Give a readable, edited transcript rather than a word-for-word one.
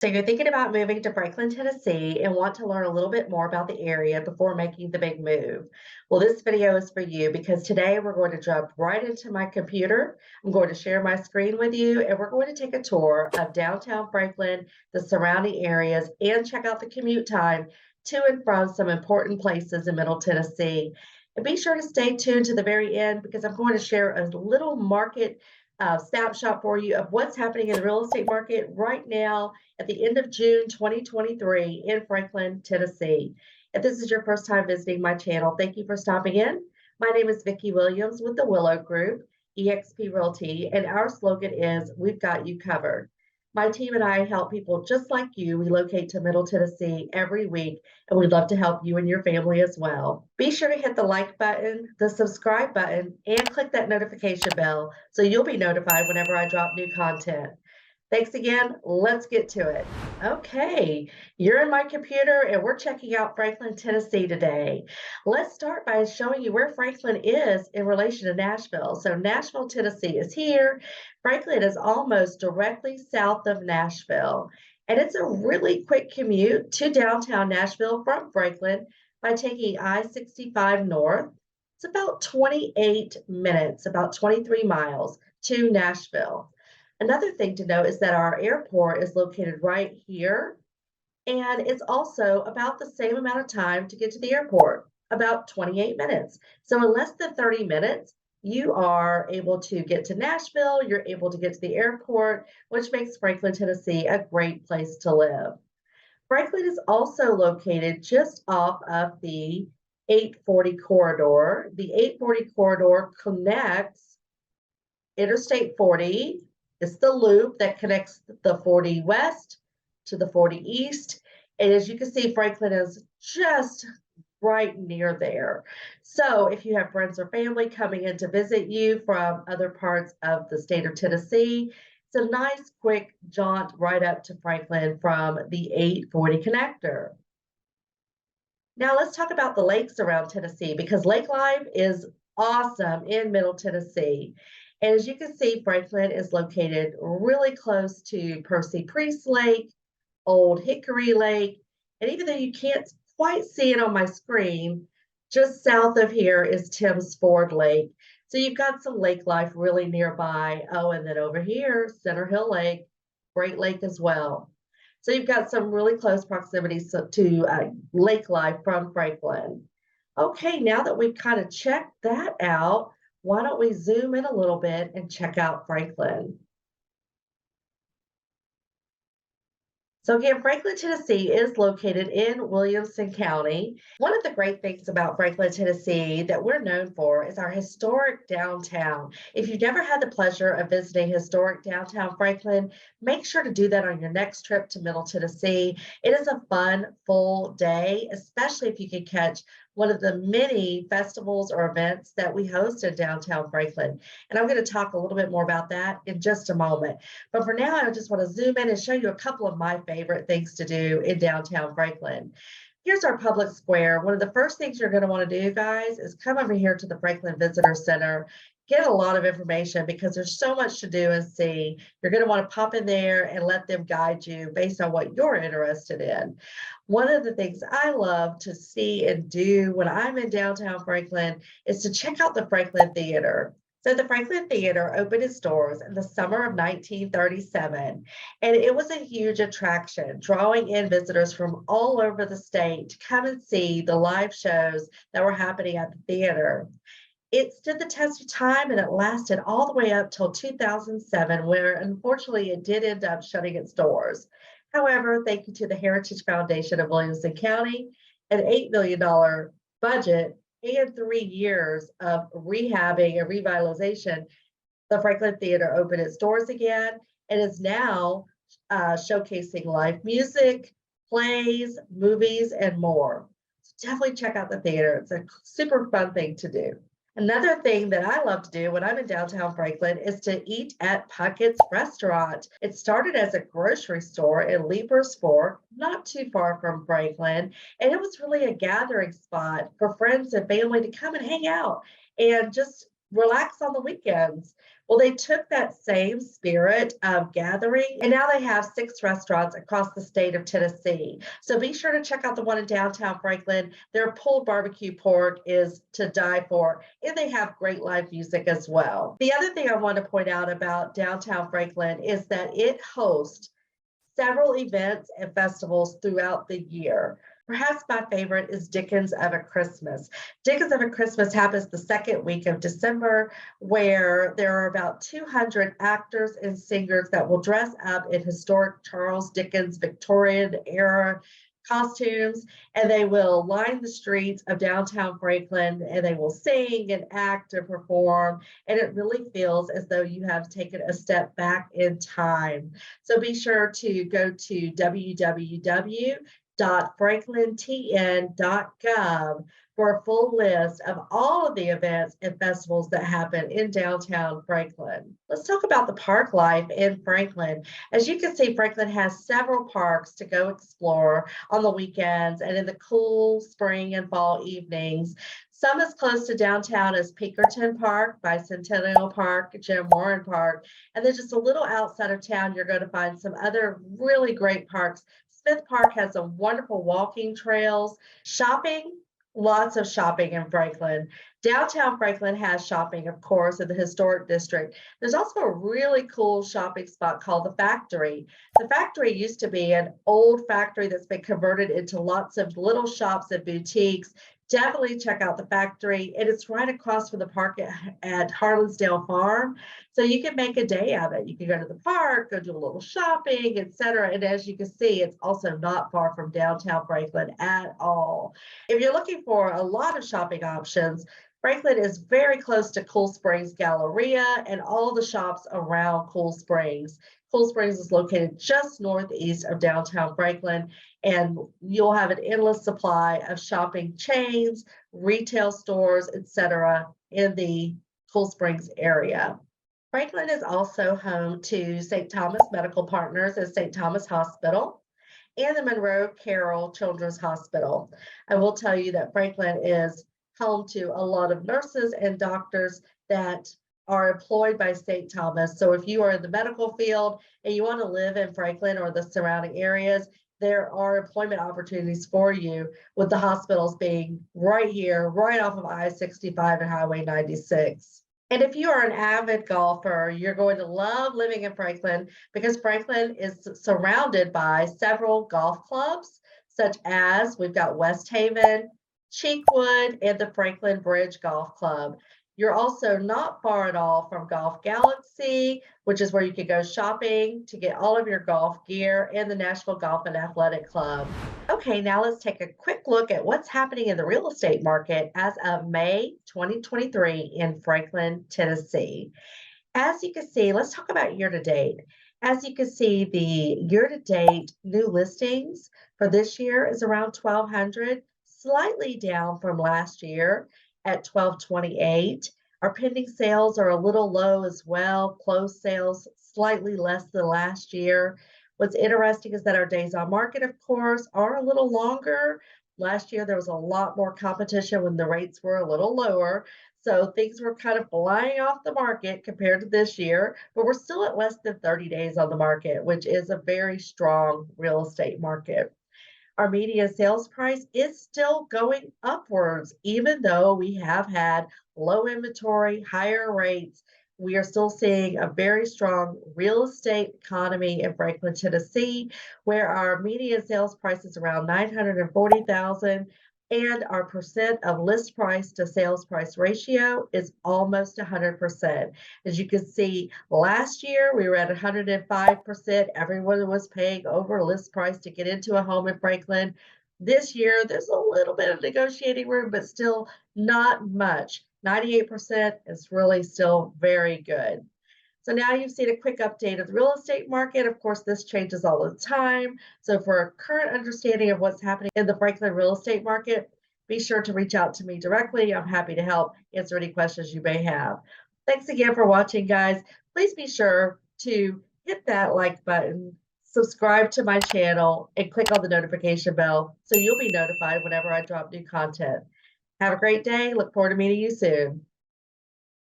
So you're thinking about moving to Franklin, Tennessee, and want to learn a little bit more about the area before making the big move. Well, this video is for you because today we're going to jump right into my computer. I'm going to share my screen with you, and we're going to take a tour of downtown Franklin, the surrounding areas, and check out the commute time to and from some important places in Middle Tennessee. And be sure to stay tuned to the very end because I'm going to share a little market snapshot for you of what's happening in the real estate market right now at the end of June 2023 in Franklin, Tennessee. If this is your first time visiting my channel, thank you for stopping in. My name is Vicki Williams with the Willow Group, EXP Realty, and our slogan is We've Got You Covered. My team and I help people just like you relocate to Middle Tennessee every week, and we'd love to help you and your family as well. Be sure to hit the like button, the subscribe button, and click that notification bell so you'll be notified whenever I drop new content. Thanks again. Let's get to it. Okay, you're in my computer and we're checking out Franklin, Tennessee today. Let's start by showing you where Franklin is in relation to Nashville. So Nashville, Tennessee is here. Franklin is almost directly south of Nashville. And it's a really quick commute to downtown Nashville from Franklin by taking I-65 north. It's about 28 minutes, about 23 miles to Nashville. Another thing to note is that our airport is located right here, and it's also about the same amount of time to get to the airport, about 28 minutes. So in less than 30 minutes, you are able to get to Nashville, you're able to get to the airport, which makes Franklin, Tennessee a great place to live. Franklin is also located just off of the 840 corridor. The 840 corridor connects Interstate 40. It's the loop that connects the 40 west to the 40 east. And as you can see, Franklin is just right near there. So if you have friends or family coming in to visit you from other parts of the state of Tennessee, it's a nice quick jaunt right up to Franklin from the 840 connector. Now let's talk about the lakes around Tennessee because lake life is awesome in Middle Tennessee. And as you can see, Franklin is located really close to Percy Priest Lake, Old Hickory Lake, and even though you can't quite see it on my screen, just south of here is Timms Ford Lake. So you've got some lake life really nearby. Oh, and then over here, Center Hill Lake, Great Lake as well. So you've got some really close proximity to lake life from Franklin. Okay, now that we've kind of checked that out, why don't we zoom in a little bit and check out Franklin? So again, Franklin, Tennessee is located in Williamson County. One of the great things about Franklin, Tennessee that we're known for is our historic downtown. If you've never had the pleasure of visiting historic downtown Franklin, make sure to do that on your next trip to Middle Tennessee. It is a fun, full day, especially if you can catch one of the many festivals or events that we host in downtown Franklin. And I'm going to talk a little bit more about that in just a moment. But for now, I just want to zoom in and show you a couple of my favorite things to do in downtown Franklin. Here's our public square. One of the first things you're going to want to do, guys, is come over here to the Franklin Visitor Center. Get a lot of information because there's so much to do and see. You're going to want to pop in there and let them guide you based on what you're interested in. One of the things I love to see and do when I'm in downtown Franklin is to check out the Franklin Theater. So the Franklin Theater opened its doors in the summer of 1937, and it was a huge attraction, drawing in visitors from all over the state to come and see the live shows that were happening at the theater. It stood the test of time and it lasted all the way up till 2007, where unfortunately it did end up shutting its doors. However, thank you to the Heritage Foundation of Williamson County, an $8 million budget and 3 years of rehabbing and revitalization, the Franklin Theater opened its doors again and is now showcasing live music, plays, movies, and more. So definitely check out the theater. It's a super fun thing to do. Another thing that I love to do when I'm in downtown Franklin is to eat at Puckett's Restaurant. It started as a grocery store in Leaper's Fork, not too far from Franklin, and it was really a gathering spot for friends and family to come and hang out and just relax on the weekends. Well, they took that same spirit of gathering, and now they have 6 restaurants across the state of Tennessee. So be sure to check out the one in downtown Franklin. Their pulled barbecue pork is to die for, and they have great live music as well. The other thing I want to point out about downtown Franklin is that it hosts several events and festivals throughout the year. Perhaps my favorite is Dickens of a Christmas. Dickens of a Christmas happens the second week of December, where there are about 200 actors and singers that will dress up in historic Charles Dickens Victorian era costumes, and they will line the streets of downtown Franklin, and they will sing and act and perform, and it really feels as though you have taken a step back in time. So be sure to go to www.franklintn.gov for a full list of all of the events and festivals that happen in downtown Franklin. Let's talk about the park life in Franklin. As you can see, Franklin has several parks to go explore on the weekends and in the cool spring and fall evenings. Some as close to downtown as Pinkerton Park, Bicentennial Park, Jim Warren Park, and then just a little outside of town, you're going to find some other really great parks. Smith Park has some wonderful walking trails. Shopping, lots of shopping in Franklin. Downtown Franklin has shopping, of course, in the historic district. There's also a really cool shopping spot called the Factory. The Factory used to be an old factory that's been converted into lots of little shops and boutiques. Definitely check out the Factory. And it's right across from the park at Harlansdale Farm. So you can make a day of it. You can go to the park, go do a little shopping, etc. And as you can see, it's also not far from downtown Franklin at all. If you're looking for a lot of shopping options, Franklin is very close to Cool Springs Galleria and all the shops around Cool Springs. Cool Springs is located just northeast of downtown Franklin, and you'll have an endless supply of shopping chains, retail stores, etc. in the Cool Springs area. Franklin is also home to St. Thomas Medical Partners and St. Thomas Hospital and the Monroe Carroll Children's Hospital. I will tell you that Franklin is home to a lot of nurses and doctors that are employed by St. Thomas. So if you are in the medical field and you want to live in Franklin or the surrounding areas, there are employment opportunities for you, with the hospitals being right here, right off of I-65 and Highway 96. And if you are an avid golfer, you're going to love living in Franklin, because Franklin is surrounded by several golf clubs, such as we've got West Haven, Cheekwood, and the Franklin Bridge Golf Club. You're also not far at all from Golf Galaxy, which is where you can go shopping to get all of your golf gear, and the Nashville Golf and Athletic Club. Okay, now let's take a quick look at what's happening in the real estate market as of May 2023 in Franklin, Tennessee. As you can see, let's talk about year to date. As you can see, the year to date new listings for this year is around 1,200, slightly down from last year at 1,228. Our pending sales are a little low as well. Closed sales slightly less than last year. What's interesting is that our days on market, of course, are a little longer. Last year, there was a lot more competition when the rates were a little lower. So things were kind of flying off the market compared to this year, but we're still at less than 30 days on the market, which is a very strong real estate market. Our median sales price is still going upwards, even though we have had low inventory, higher rates. We are still seeing a very strong real estate economy in Franklin, Tennessee, where our median sales price is around $940,000, and our percent of list price to sales price ratio is almost 100%. As you can see, last year we were at 105%. Everyone was paying over list price to get into a home in Franklin. This year, there's a little bit of negotiating room, but still not much. 98% is really still very good. So now you've seen a quick update of the real estate market. Of course, this changes all the time. So for a current understanding of what's happening in the Franklin real estate market, be sure to reach out to me directly. I'm happy to help answer any questions you may have. Thanks again for watching, guys. Please be sure to hit that like button, subscribe to my channel, and click on the notification bell so you'll be notified whenever I drop new content. Have a great day. Look forward to meeting you soon.